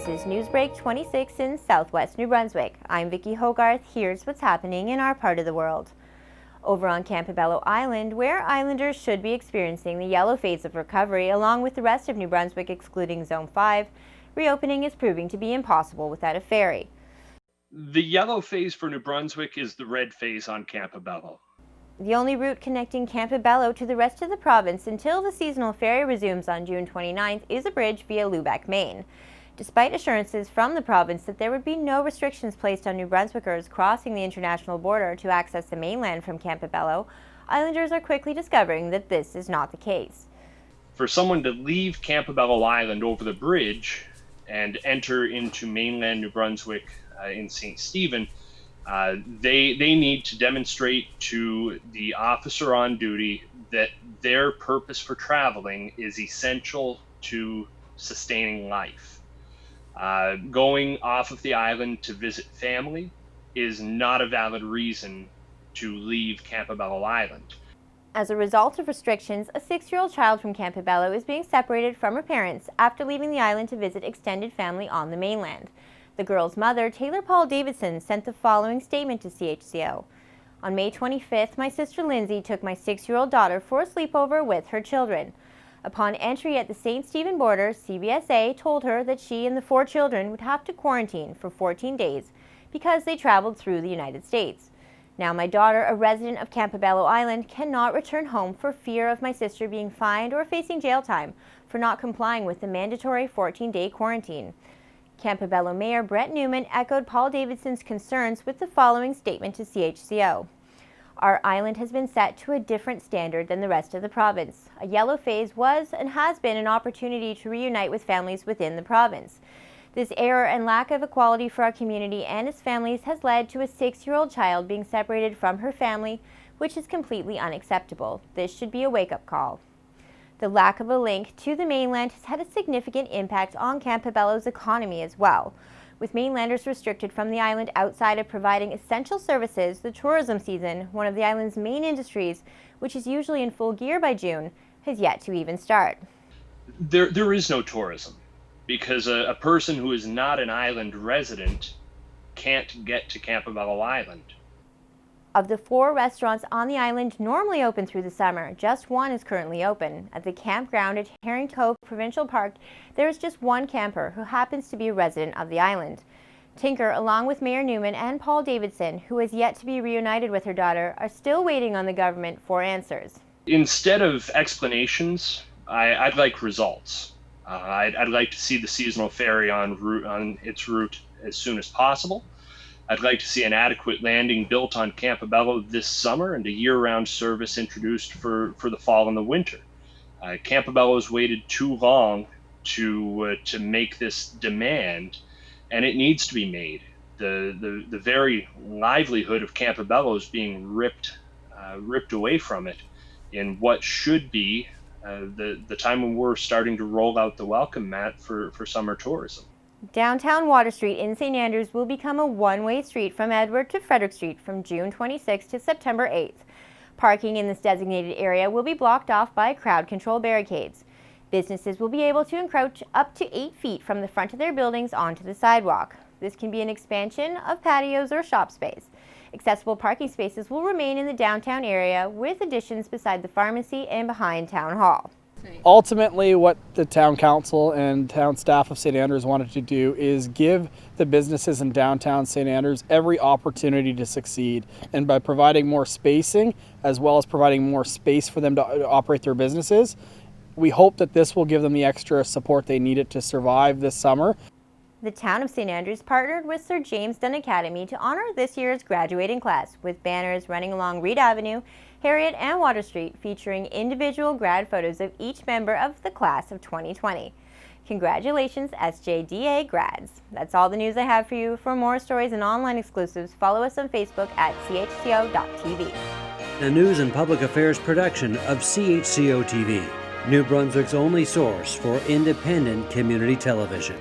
This is NewsBreak26 in southwest New Brunswick. I'm Vicki Hogarth. Here's what's happening in our part of the world. Over on Campobello Island, where islanders should be experiencing the yellow phase of recovery along with the rest of New Brunswick excluding Zone 5, reopening is proving to be impossible without a ferry. The yellow phase for New Brunswick is the red phase on Campobello. The only route connecting Campobello to the rest of the province until the seasonal ferry resumes on June 29th is a bridge via Lubec, Maine. Despite assurances from the province that there would be no restrictions placed on New Brunswickers crossing the international border to access the mainland from Campobello, islanders are quickly discovering that this is not the case. For someone to leave Campobello Island over the bridge and enter into mainland New Brunswick in St. Stephen, they need to demonstrate to the officer on duty that their purpose for traveling is essential to sustaining life. Going off of the island to visit family is not a valid reason to leave Campobello Island. As a result of restrictions, a 6-year-old child from Campobello is being separated from her parents after leaving the island to visit extended family on the mainland. The girl's mother, Taylor Paul Davidson, sent the following statement to CHCO. On May 25th, my sister Lindsay took my 6-year-old daughter for a sleepover with her children. Upon entry at the St. Stephen border, CBSA told her that she and the 4 children would have to quarantine for 14 days because they traveled through the United States. Now my daughter, a resident of Campobello Island, cannot return home for fear of my sister being fined or facing jail time for not complying with the mandatory 14-day quarantine. Campobello Mayor Brett Newman echoed Paul Davidson's concerns with the following statement to CHCO. Our island has been set to a different standard than the rest of the province. A yellow phase was and has been an opportunity to reunite with families within the province. This error and lack of equality for our community and its families has led to a 6-year-old child being separated from her family, which is completely unacceptable. This should be a wake-up call. The lack of a link to the mainland has had a significant impact on Campobello's economy as well. With mainlanders restricted from the island outside of providing essential services, the tourism season, one of the island's main industries, which is usually in full gear by June, has yet to even start. There is no tourism because a person who is not an island resident can't get to Campobello Island. Of the 4 restaurants on the island normally open through the summer, just 1 is currently open. At the campground at Herring Cove Provincial Park, there is just 1 camper who happens to be a resident of the island. Tinker, along with Mayor Newman and Paul Davidson, who has yet to be reunited with her daughter, are still waiting on the government for answers. Instead of explanations, I'd like results. I'd like to see the seasonal ferry on its route as soon as possible. I'd like to see an adequate landing built on Campobello this summer and a year-round service introduced for the fall and the winter. Campobello has waited too long to make this demand, and it needs to be made. The very livelihood of Campobello is being ripped away from it in what should be the time when we're starting to roll out the welcome mat for summer tourism. Downtown Water Street in St. Andrews will become a one-way street from Edward to Frederick Street from June 26 to September 8th. Parking in this designated area will be blocked off by crowd control barricades. Businesses will be able to encroach up to 8 feet from the front of their buildings onto the sidewalk. This can be an expansion of patios or shop space. Accessible parking spaces will remain in the downtown area with additions beside the pharmacy and behind Town Hall. Ultimately, what the town council and town staff of St. Andrews wanted to do is give the businesses in downtown St. Andrews every opportunity to succeed. And by providing more spacing, as well as providing more space for them to operate their businesses, we hope that this will give them the extra support they needed to survive this summer. The town of St. Andrews partnered with Sir James Dunn Academy to honor this year's graduating class with banners running along Reed Avenue, Harriet, and Water Street featuring individual grad photos of each member of the class of 2020. Congratulations, SJDA grads. That's all the news I have for you. For more stories and online exclusives, follow us on Facebook at CHCO.TV. A news and public affairs production of CHCO-TV, New Brunswick's only source for independent community television.